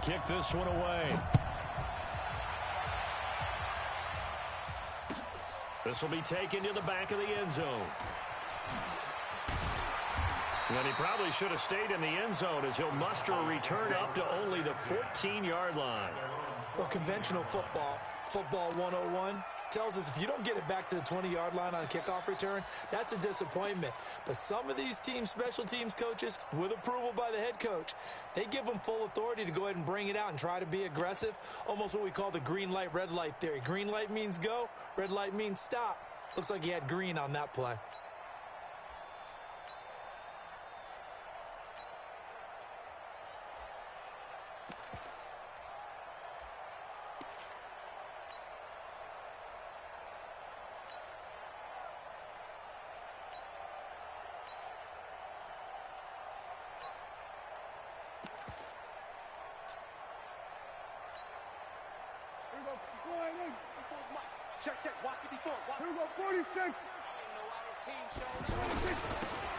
kick this one away. This will be taken to the back of the end zone. And he probably should have stayed in the end zone as he'll muster a return up to only the 14-yard line. Well, conventional football 101, tells us if you don't get it back to the 20-yard line on a kickoff return, that's a disappointment. But some of these special teams coaches, with approval by the head coach, they give them full authority to go ahead and bring it out and try to be aggressive, almost what we call the green light, red light theory. Green light means go, red light means stop. Looks like he had green on that play.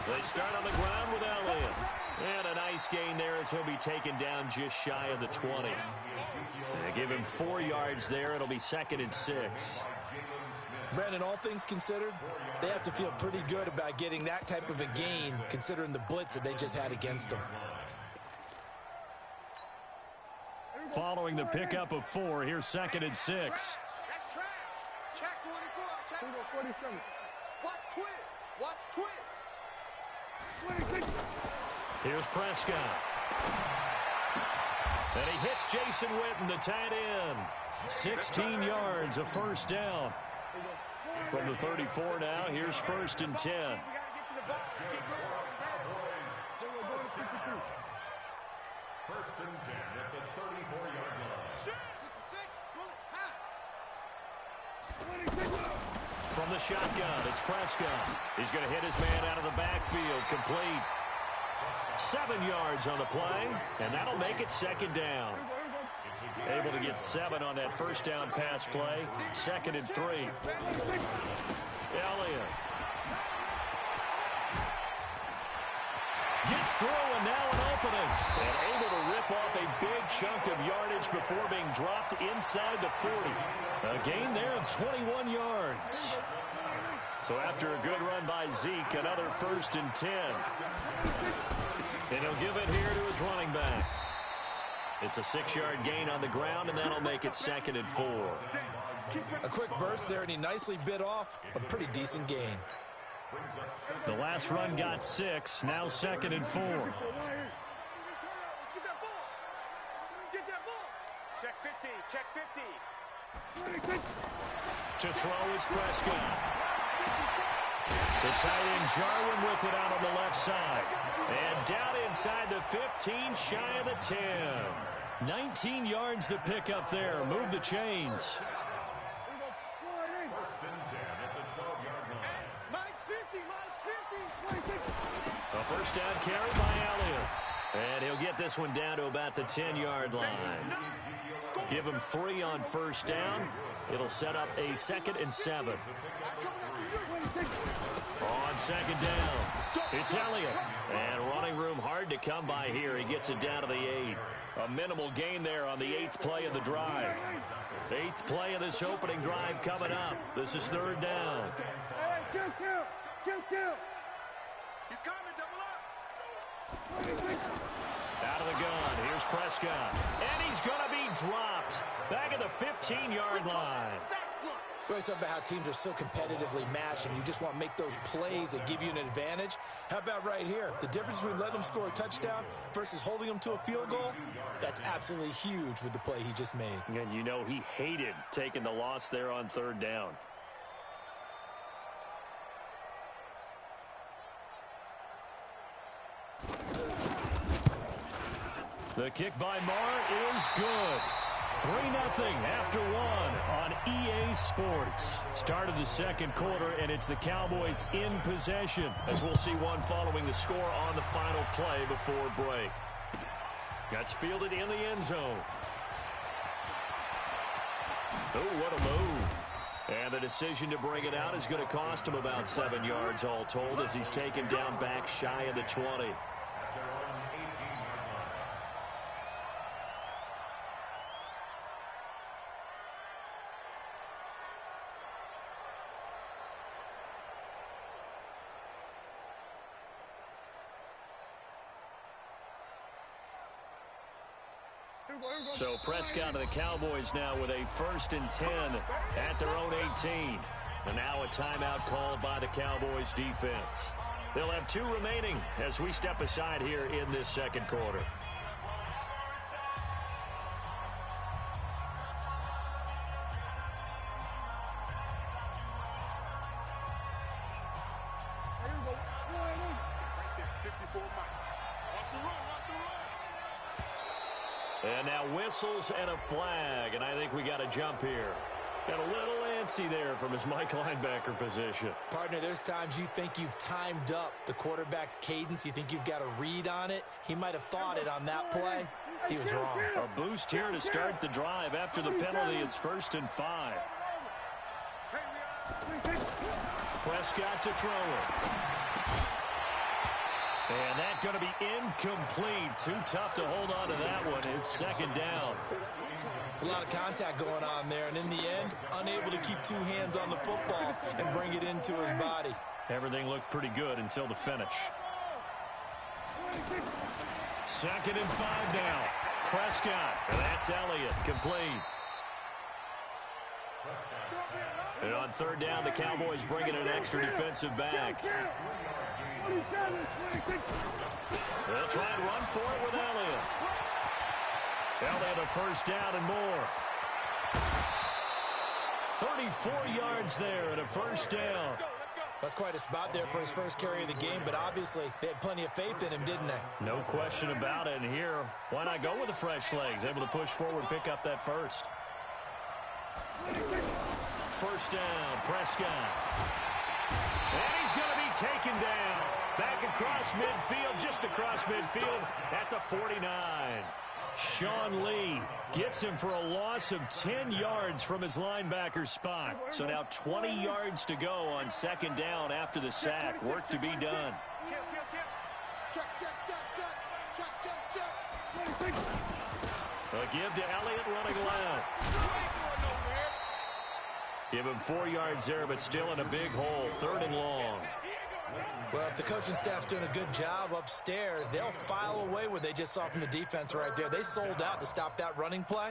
They start on the ground with Elliott. And a nice gain there as he'll be taken down just shy of the 20. They give him 4 yards there. It'll be 2nd and 6. Brandon, all things considered, they have to feel pretty good about getting that type of a gain considering the blitz that they just had against them. Following the pickup of 4, here's 2nd and 6. That's track. Check 24. Check 47. Watch twins. Watch twins. Here's Prescott. And he hits Jason Witten, the tight end. 16 yards, a first down. From the 34 now, here's 1st and 10. First and 10 at the 34-yard line. From the shotgun, it's Prescott. He's going to hit his man out of the backfield, complete. 7 yards on the play, and that'll make it 2nd down. Able to get 7 on that first down pass play. 2nd and 3. Elliott. Gets through, and now an opening. And able to rip off a big chunk of yardage before being dropped inside the 40. A gain there of 21 yards. So after a good run by Zeke, another 1st and 10. And he'll give it here to his running back. It's a 6-yard gain on the ground, and that'll make it 2nd and 4. A quick burst there, and he nicely bit off a pretty decent gain. The last run got 6, now 2nd and 4. Get that ball. Get that ball. Check 50. Check 50. To throw is Prescott. The tight end Jarwin with it out on the left side. And down inside the 15, shy of the 10. 19 yards to pick up there. Move the chains. First and 10 at the 12-yard line. Mike's 50. Mike's 50. A first down carry by Elliott. And he'll get this one down to about the 10-yard line. Give him 3 on first down. It'll set up a 2nd and 7. On 2nd down, it's Elliott. And running room hard to come by here. He gets it down to the 8. A minimal gain there on the 8th play of the drive. 8th play of this opening drive coming up. This is 3rd down. He's coming. Double up. Out of the gun, here's Prescott. And he's going to be dropped. Back at the 15-yard line. We always talk about how teams are so competitively matched and you just want to make those plays that give you an advantage. How about right here? The difference between letting them score a touchdown versus holding them to a field goal, that's absolutely huge with the play he just made. And you know he hated taking the loss there on 3rd down. The kick by Marr is good. 3-0 after 1 on EA Sports. Start of the 2nd quarter, and it's the Cowboys in possession, as we'll see one following the score on the final play before break. That's fielded in the end zone. Oh, what a move. And the decision to bring it out is going to cost him about 7 yards all told as he's taken down back shy of the 20. So Prescott and the Cowboys now with a 1st and 10 at their own 18. And now a timeout called by the Cowboys defense. They'll have 2 remaining as we step aside here in this second quarter. And now whistles and a flag, and I think we got a jump here. Got a little antsy there from his Mike linebacker position. Partner, there's times you think you've timed up the quarterback's cadence. You think you've got a read on it. He might have thought it on that play. He was wrong. A boost here to start the drive after the penalty. It's 1st and 5. Prescott to throw it. And that's going to be incomplete. Too tough to hold on to that one. It's 2nd down. It's a lot of contact going on there, and in the end, unable to keep 2 hands on the football and bring it into his body. Everything looked pretty good until the finish. 2nd and 5 now. Prescott, and that's Elliott, complete. And on 3rd down, the Cowboys bring in an extra defensive back. They'll try and run for it with Elliott. Elliott a 1st down and more. 34 yards there and a 1st down. That's quite a spot there for his first carry of the game, but obviously they had plenty of faith in him, didn't they? No question about it. And here, why not go with the fresh legs? Able to push forward, pick up that first. 1st down, Prescott. And he's going to be taken down. Back across midfield, just across midfield at the 49. Sean Lee gets him for a loss of 10 yards from his linebacker spot. So now 20 yards to go on 2nd down after the sack. Work to be done. A give to Elliott running left. Give him 4 yards there, but still in a big hole. 3rd and long. Well, if the coaching staff's doing a good job upstairs, they'll file away what they just saw from the defense right there. They sold out to stop that running play.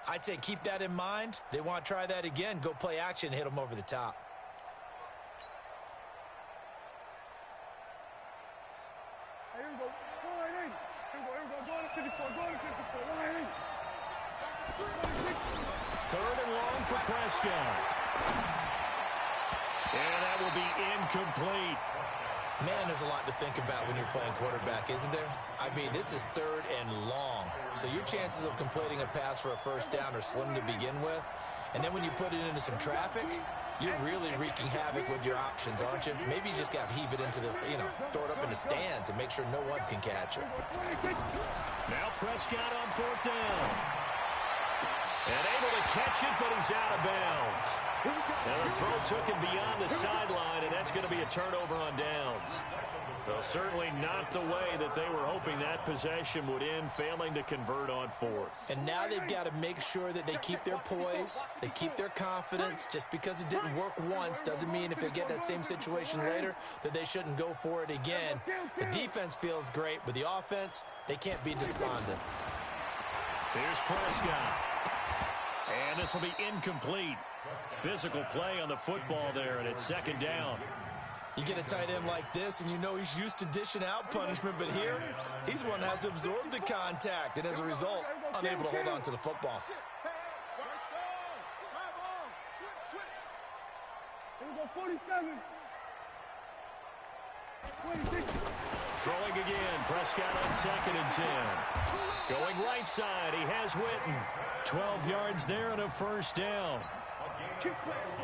I'd say keep that in mind. They want to try that again. Go play action, hit them over the top. Here we go. Go right in. Here we go. Go to 54. Go to 54. Go right in. 3rd and long for Prescott. And that will be incomplete. Man, there's a lot to think about when you're playing quarterback, isn't there? I mean, this is 3rd and long. So your chances of completing a pass for a 1st down are slim to begin with. And then when you put it into some traffic, you're really wreaking havoc with your options, aren't you? Maybe you just got to heave it into the, throw it up in the stands and make sure no one can catch it. Now Prescott on 4th down. And able to catch it, but he's out of bounds. And the throw took him beyond the sideline, and that's going to be a turnover on downs. Well, certainly not the way that they were hoping that possession would end, failing to convert on 4th. And now they've got to make sure that they keep their poise, they keep their confidence. Just because it didn't work once doesn't mean if they get that same situation later that they shouldn't go for it again. The defense feels great, but the offense, they can't be despondent. Here's Prescott. And this will be incomplete. Physical play on the football there, and it's 2nd down. You get a tight end like this, and you know he's used to dishing out punishment, but here, he's one that has to absorb the contact, and as a result, unable to hold on to the football. Here we go, 47. 26. Throwing again, Prescott on 2nd and 10. Going right side, he has Witten. 12 yards there and a 1st down.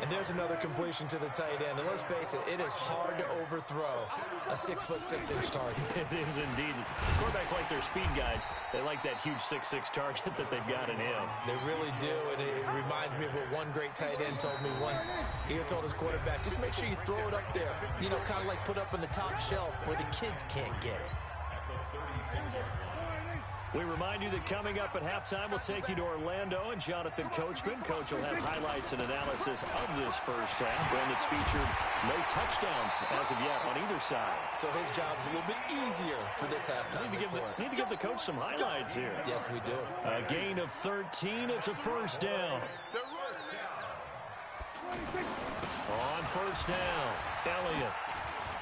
And there's another completion to the tight end. And let's face it, it is hard to overthrow a 6'6" target. It is indeed. Quarterbacks like their speed guys. They like that huge 6'6" target that they've got in him. They really do, and it reminds me of what one great tight end told me once. He had told his quarterback, just make sure you throw it up there. Kind of like put up on the top shelf where the kids can't get it. We remind you that coming up at halftime, we'll take you to Orlando and Jonathan Coachman. Coach will have highlights and analysis of this first half. And it's featured no touchdowns as of yet on either side. So his job's a little bit easier for this halftime report. Need to give the coach some highlights here. Yes, we do. A gain of 13. It's a first down. On first down, Elliott.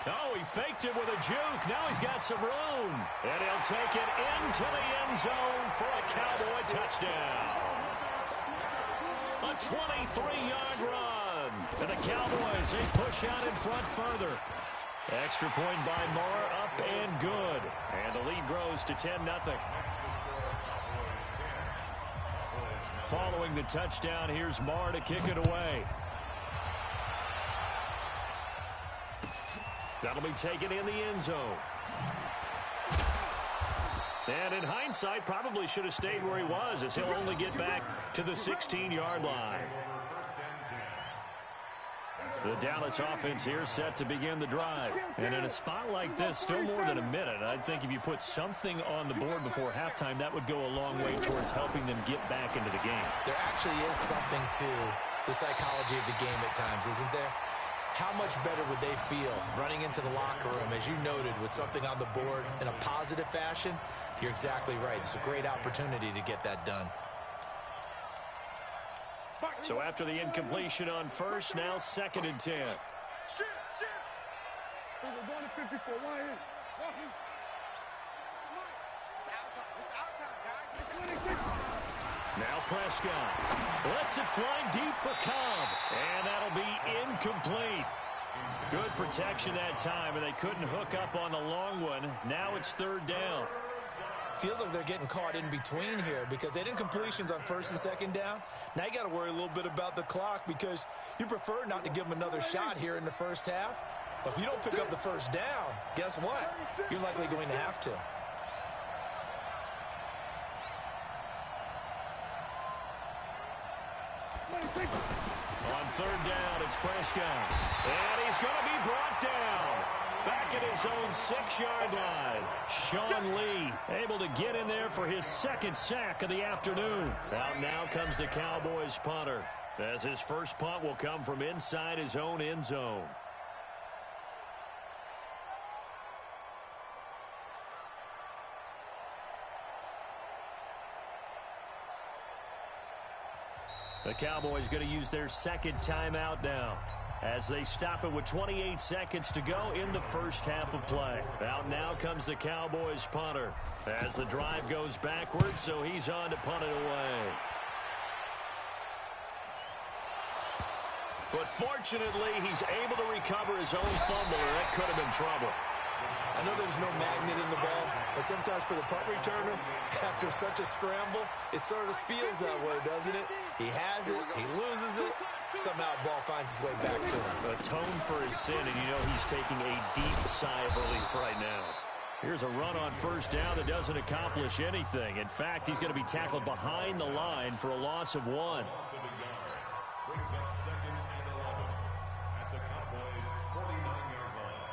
Oh, he faked it with a juke. Now he's got some room. And he'll take it into the end zone for a Cowboy touchdown. A 23-yard run. And the Cowboys, they push out in front further. Extra point by Marr, up and good. And the lead grows to 10-0. Following the touchdown, here's Marr to kick it away. That'll be taken in the end zone. And in hindsight, probably should have stayed where he was, as he'll only get back to the 16-yard line. The Dallas offense here set to begin the drive. And in a spot like this, still more than a minute, I think if you put something on the board before halftime, that would go a long way towards helping them get back into the game. There actually is something to the psychology of the game at times, isn't there? How much better would they feel running into the locker room, as you noted, with something on the board in a positive fashion? You're exactly right. It's a great opportunity to get that done. So after the incompletion on first, now 2nd and 10. Now Prescott lets it fly deep for Cobb, and that'll be incomplete. Good protection that time, and they couldn't hook up on the long one. Now it's 3rd down. Feels like they're getting caught in between here because they had incompletions on 1st and 2nd down. Now you got to worry a little bit about the clock because you prefer not to give them another shot here in the first half. But if you don't pick up the first down, guess what? You're likely going to have to. On 3rd down, it's Prescott. And he's going to be brought down. Back at his own 6-yard line. Sean Lee able to get in there for his 2nd sack of the afternoon. Out now comes the Cowboys punter, as his first punt will come from inside his own end zone. The Cowboys going to use their 2nd timeout now, as they stop it with 28 seconds to go in the first half of play. Out now comes the Cowboys punter, as the drive goes backwards, so he's on to punt it away. But fortunately, he's able to recover his own fumble, or that could have been trouble. I know there's no magnet in the ball, but sometimes for the punt returner, after such a scramble, it sort of feels that way, doesn't it? He has it, he loses it, somehow the ball finds its way back to him. Atone for his sin, and you know he's taking a deep sigh of relief right now. Here's a run on 1st down that doesn't accomplish anything. In fact, he's going to be tackled behind the line for a loss of 1. Brings up 2nd and 11 at the Cowboys' 49-yard line.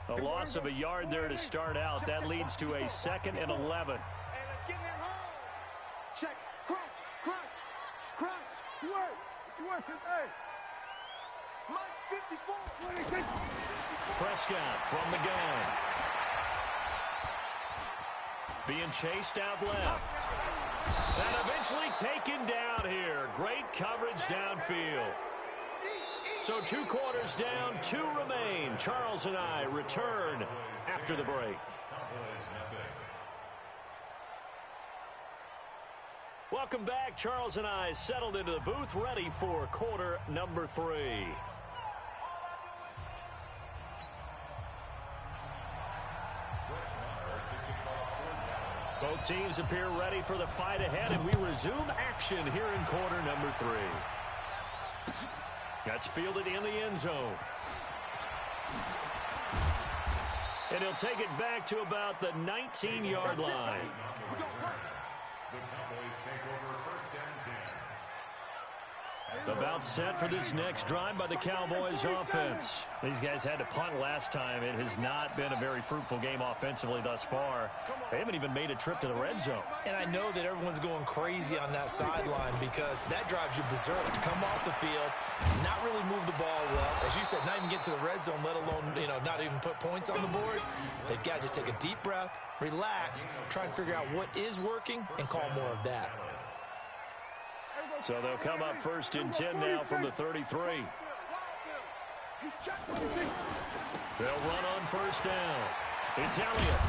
A loss of a yard there to start out. That leads to a 2nd and 11. Hey, let's get in their holes. Check. Crunch. Crunch. Crunch. It's work. It's working. Hey. Mike's 54. Prescott from the gun. Being chased out left. And eventually taken down here. Great coverage downfield. So 2 quarters down, 2 remain. Charles and I return after the break. Welcome back. Charles and I settled into the booth, ready for quarter number 3. Both teams appear ready for the fight ahead, and we resume action here in quarter number 3. That's fielded in the end zone. And he'll take it back to about the 19-yard line. About set for this next drive by the Cowboys offense. These guys had to punt last time. It has not been a very fruitful game offensively thus far. They haven't even made a trip to the red zone. And I know that everyone's going crazy on that sideline because that drives you berserk to come off the field, not really move the ball well. As you said, not even get to the red zone, let alone, not even put points on the board. They've got to just take a deep breath, relax, try and figure out what is working, and call more of that. So they'll come up 1st and 10 now from the 33. They'll run on 1st down. It's Elliott.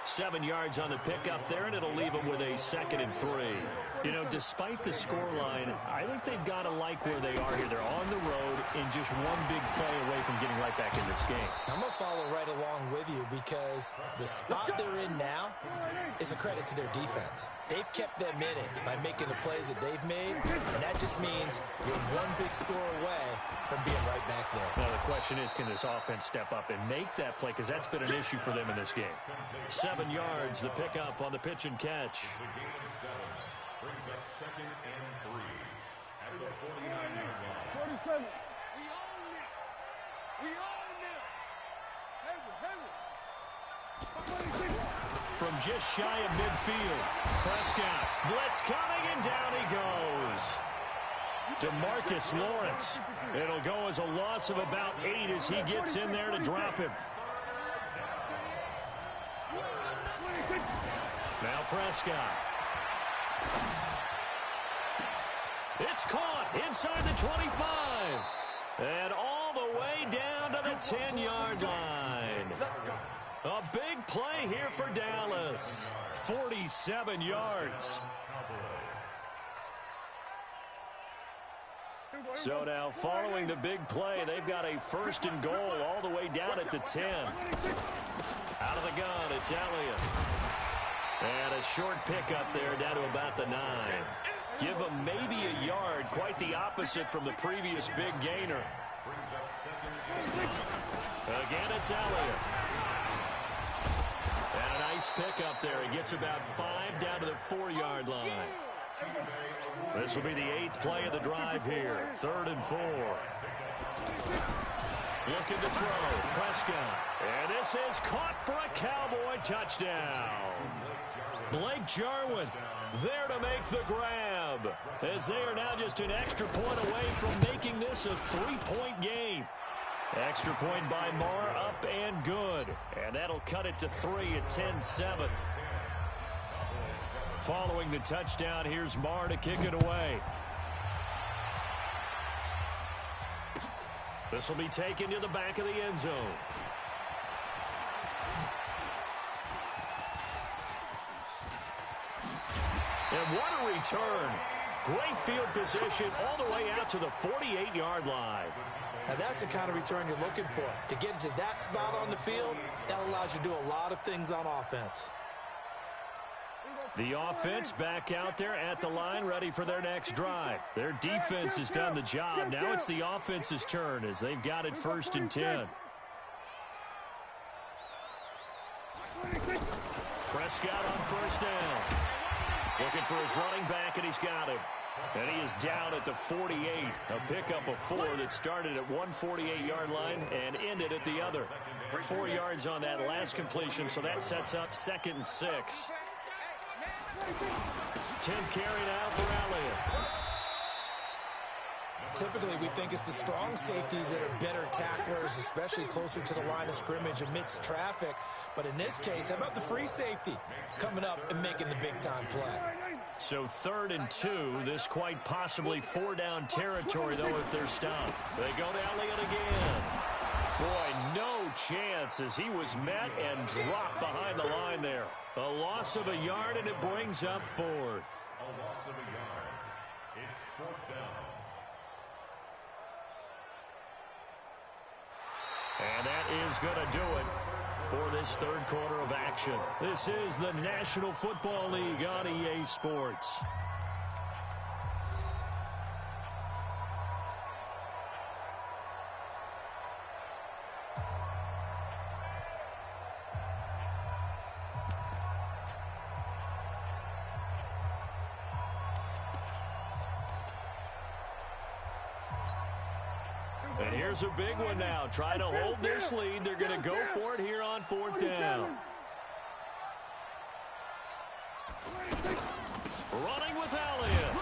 7 yards on the pickup there, and it'll leave them with a 2nd and 3. Despite the scoreline, I think they've got to like where they are here. They're on the road and just one big play away from getting right back in this game. I'm going to follow right along with you because the spot they're in now is a credit to their defense. They've kept them in it by making the plays that they've made, and that just means you're one big score away from being right back there. Now, the question is, can this offense step up and make that play? Because that's been an issue for them in this game. 7 yards, the pickup on the pitch and catch. Brings up 2nd and 3 at the 49-yard line. We own it. From just shy of midfield, Prescott, blitz coming, and down he goes. DeMarcus Lawrence. It'll go as a loss of about 8 as he gets in there to drop him. Now Prescott. It's caught inside the 25. And all the way down to the 10-yard line. A big play here for Dallas. 47 yards. So now following the big play, they've got a 1st and goal all the way down at the 10. Out of the gun, it's Elliott. And a short pickup there down to about the 9. Give them maybe a yard, quite the opposite from the previous big gainer. Again, it's Elliott. And a nice pickup there. He gets about 5 down to the 4-yard line. This will be the 8th play of the drive here. 3rd and 4. Looking to throw. Prescott. And this is caught for a Cowboy touchdown. Blake Jarwin there to make the grab, as they are now just an extra point away from making this a 3-point game. Extra point by Marr, up and good. And that'll cut it to 3 at 10-7. Following the touchdown, here's Marr to kick it away. This will be taken to the back of the end zone. And what a return. Great field position all the way out to the 48-yard line. Now that's the kind of return you're looking for. To get to that spot on the field, that allows you to do a lot of things on offense. The offense back out there at the line, ready for their next drive. Their defense has done the job. Now it's the offense's turn as they've got it 1st and 10. Prescott on 1st down. Looking for his running back, and he's got him. And he is down at the 48. A pickup of 4 that started at one 48-yard line and ended at the other. 4 yards on that last completion, so that sets up 2nd and 6. 10th carry now for Elliott. Typically, we think it's the strong safeties that are better tacklers, especially closer to the line of scrimmage amidst traffic. But in this case, how about the free safety coming up and making the big-time play? So 3rd and 2, this quite possibly 4-down territory, though, if they're stopped. They go to Elliott again. Boy, no chance as he was met and dropped behind the line there. A loss of a yard, and it brings up 4th. A loss of a yard. It's 4th down. And that is going to do it for this 3rd quarter of action. This is the National Football League on EA Sports. And here's a big one now. Trying to hold this lead. They're going to go for it here on 4th down. Running with Elliott.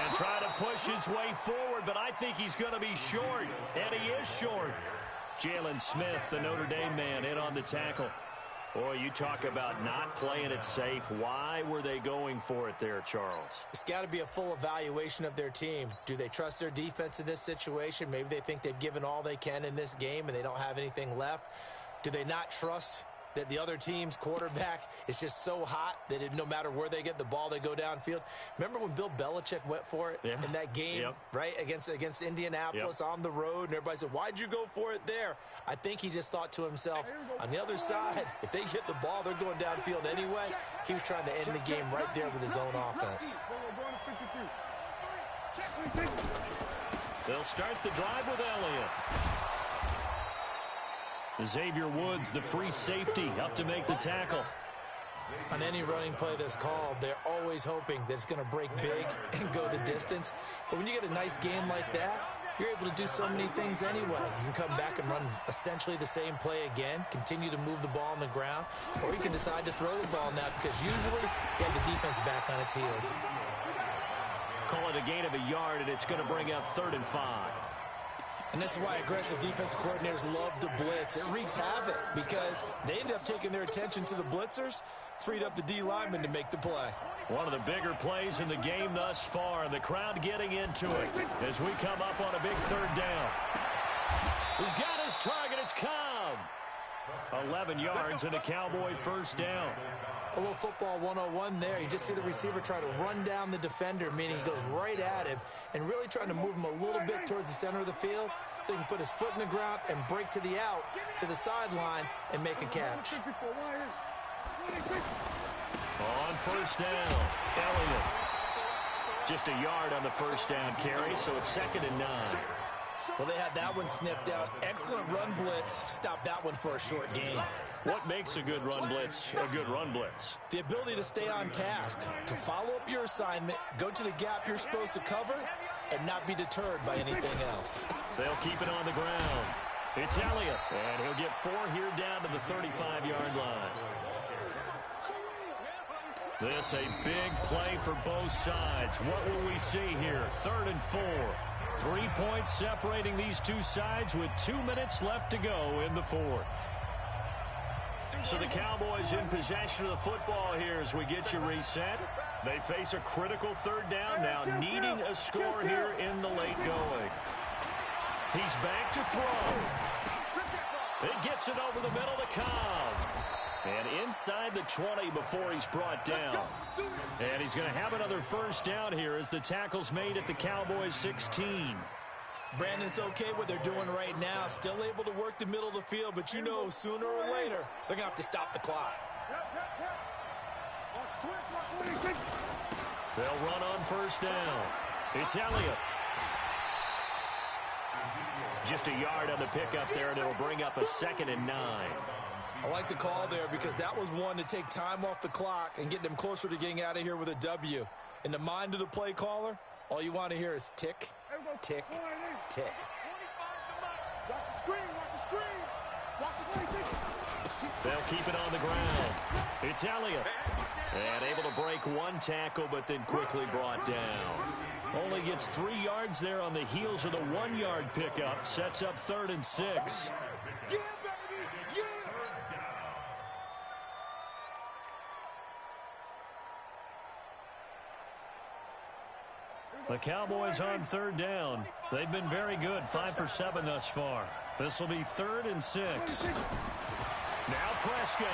And trying to push his way forward, but I think he's going to be short. And he is short. Jalen Smith, the Notre Dame man, in on the tackle. Boy, you talk about not playing it safe. Why were they going for it there, Charles? It's got to be a full evaluation of their team. Do they trust their defense in this situation? Maybe they think they've given all they can in this game and they don't have anything left. Do they not trust that the other team's quarterback is just so hot that no matter where they get the ball, they go downfield? Remember when Bill Belichick went for it in that game, right, against Indianapolis on the road, and everybody said, why'd you go for it there? I think he just thought to himself, on the other side, if they get the ball, they're going downfield anyway. He was trying to end the game right there with his own offense. They'll start the drive with Elliott. Xavier Woods, the free safety, up to make the tackle. On any running play that's called, they're always hoping that it's going to break big and go the distance. But when you get a nice game like that, you're able to do so many things anyway. You can come back and run essentially the same play again, continue to move the ball on the ground, or you can decide to throw the ball now because usually you have the defense back on its heels. Call it a gain of a yard, and it's going to bring up 3rd and 5. And this is why aggressive defensive coordinators love to blitz. It wreaks havoc because they end up taking their attention to the blitzers, freed up the D lineman to make the play. One of the bigger plays in the game thus far, and the crowd getting into it as we come up on a big 3rd down. He's got his target. It's Cobb. 11 yards and a Cowboy 1st down. A little football 101 there. You just see the receiver try to run down the defender, meaning he goes right at him and really trying to move him a little bit towards the center of the field so he can put his foot in the ground and break to the out, to the sideline, and make a catch. On 1st down, Elliott. Just a yard on the 1st down carry, so it's 2nd and 9. Well, they had that one sniffed out. Excellent run blitz. Stopped that one for a short gain. What makes a good run blitz a good run blitz? The ability to stay on task, to follow up your assignment, go to the gap you're supposed to cover, and not be deterred by anything else. They'll keep it on the ground. It's Elliott, and he'll get 4 here down to the 35-yard line. This a big play for both sides. What will we see here? 3rd and 4. 3 points separating these two sides with 2 minutes left to go in the 4th. So the Cowboys in possession of the football here as we get you reset. They face a critical 3rd down now, needing a score here in the late going. He's back to throw. It gets it over the middle to Cobb. And inside the 20 before he's brought down. And he's going to have another 1st down here as the tackle's made at the Cowboys 16. Brandon, it's okay what they're doing right now. Still able to work the middle of the field, but you know sooner or later they're going to have to stop the clock. They'll run on 1st down. It's Elliott. Just a yard on the pickup there, and it'll bring up a 2nd and 9. I like the call there because that was one to take time off the clock and get them closer to getting out of here with a W. In the mind of the play caller, all you want to hear is tick, tick, tick. They'll keep it on the ground. It's Elliott. And able to break one tackle, but then quickly brought down. Only gets 3 yards there on the heels of the 1-yard pickup. Sets up 3rd and 6. The Cowboys on 3rd down. They've been very good, 5 for 7 thus far. This will be 3rd and 6. Now Prescott.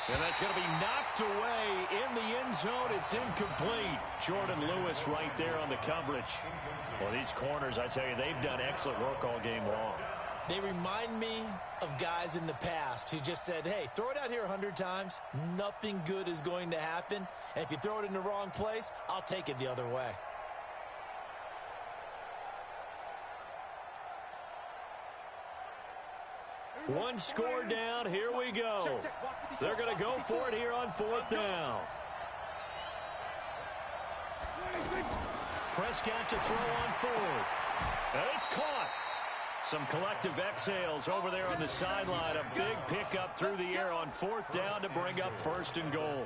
And that's going to be knocked away in the end zone. It's incomplete. Jordan Lewis right there on the coverage. Well, these corners, I tell you, they've done excellent work all game long. They remind me of guys in the past who just said, hey, throw it out here 100 times. Nothing good is going to happen. And if you throw it in the wrong place, I'll take it the other way. One score down. Here we go. They're going to go for it here on 4th down. Prescott to throw on fourth. And it's caught. Some collective exhales over there on the sideline. A big pickup through the air on fourth down to bring up first and goal.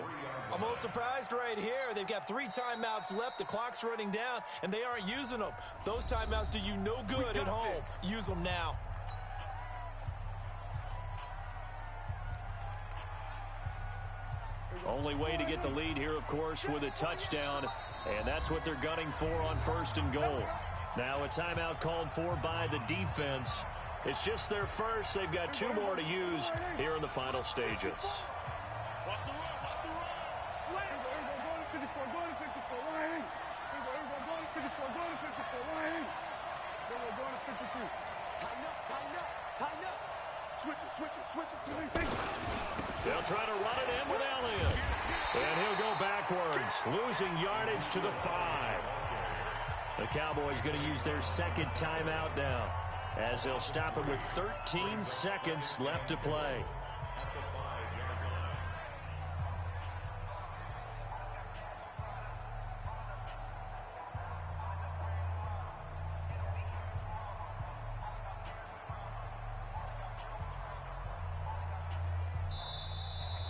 I'm a little surprised right here. They've got 3 timeouts left. The clock's running down, and they aren't using them. Those timeouts do you no good at home. Use them now. Only way to get the lead here, of course, with a touchdown, and that's what they're gunning for on first and goal. Now a timeout called for by the defense. It's just their first. They've got 2 more to use here in the final stages. Watch the run. Watch the run. Slam. Go to 54. Go to 54. Right. Go to 54. Go to 54. Right. Go to 53. Tighten up. Tighten up. Tighten up. Switch it. Switch it. Switch it. They'll try to run it in with Elliott. And he'll go backwards, losing yardage to the 5. The Cowboys going to use their second timeout now, as they'll stop it with 13 seconds left to play.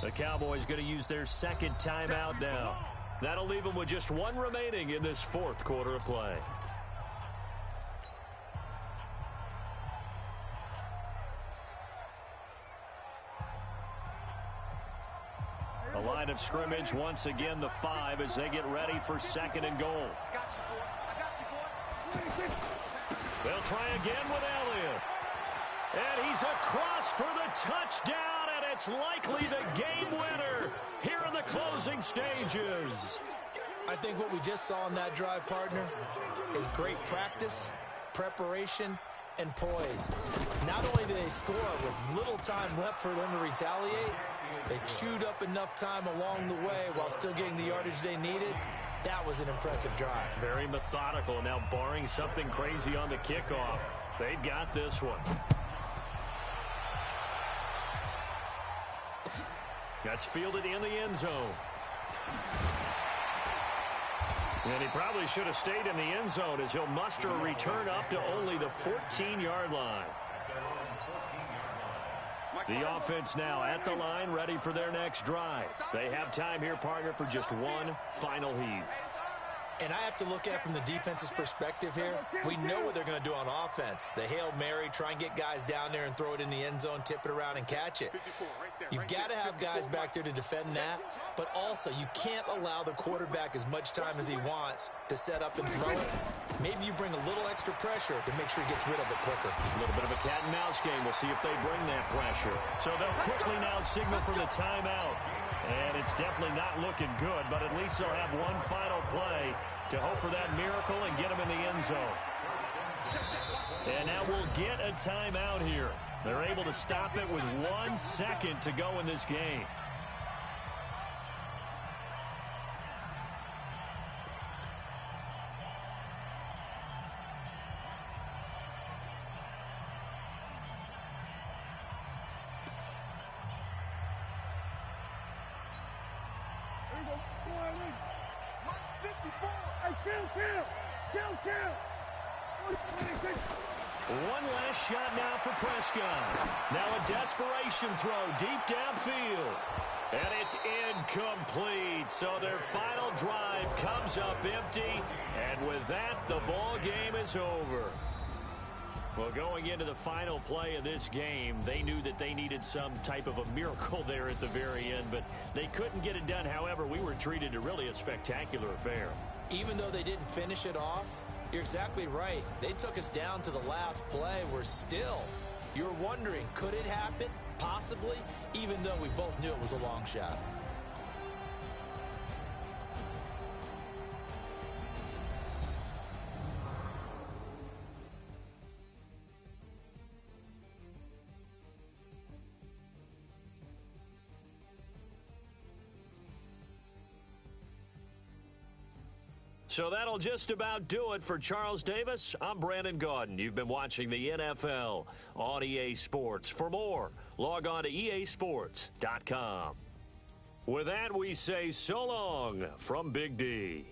The Cowboys going to use their second timeout now. That'll leave them with just 1 remaining in this fourth quarter of play. The line of scrimmage, once again, the 5 as they get ready for second and goal. I got you, boy. I got you, boy. They'll try again with Elliott. And he's across for the touchdown, and it's likely the game winner here in the closing stages. I think what we just saw in that drive, partner, is great practice, preparation, and poise. Not only did they score with little time left for them to retaliate, they chewed up enough time along the way while still getting the yardage they needed. That was an impressive drive. Very methodical. Now, barring something crazy on the kickoff, they've got this one. That's fielded in the end zone. And he probably should have stayed in the end zone as he'll muster a return up to only the 14-yard line. The offense now at the line, ready for their next drive. They have time here, partner, for just 1 final heave. And I have to look at it from the defense's perspective here. We know what they're going to do on offense. The Hail Mary, try and get guys down there and throw it in the end zone, tip it around and catch it. You've got to have guys back there to defend that, but also you can't allow the quarterback as much time as he wants to set up and throw it. Maybe you bring a little extra pressure to make sure he gets rid of it quicker. A little bit of a cat and mouse game. We'll see if they bring that pressure. So they'll quickly now signal for the timeout. And it's definitely not looking good, but at least they'll have 1 final play to hope for that miracle and get them in the end zone. And now we'll get a timeout here. They're able to stop it with 1 second to go in this game. One last shot now for Prescott. Now a desperation throw deep downfield. And it's incomplete. So their final drive comes up empty. And with that, the ball game is over. Well, going into the final play of this game, they knew that they needed some type of a miracle there at the very end, but they couldn't get it done. However, we were treated to really a spectacular affair. Even though they didn't finish it off, you're exactly right. They took us down to the last play. We're still, you're wondering, could it happen? Possibly, even though we both knew it was a long shot. So that'll just about do it for Charles Davis. I'm Brandon Gaudin. You've been watching the NFL on EA Sports. For more, log on to easports.com. With that, we say so long from Big D.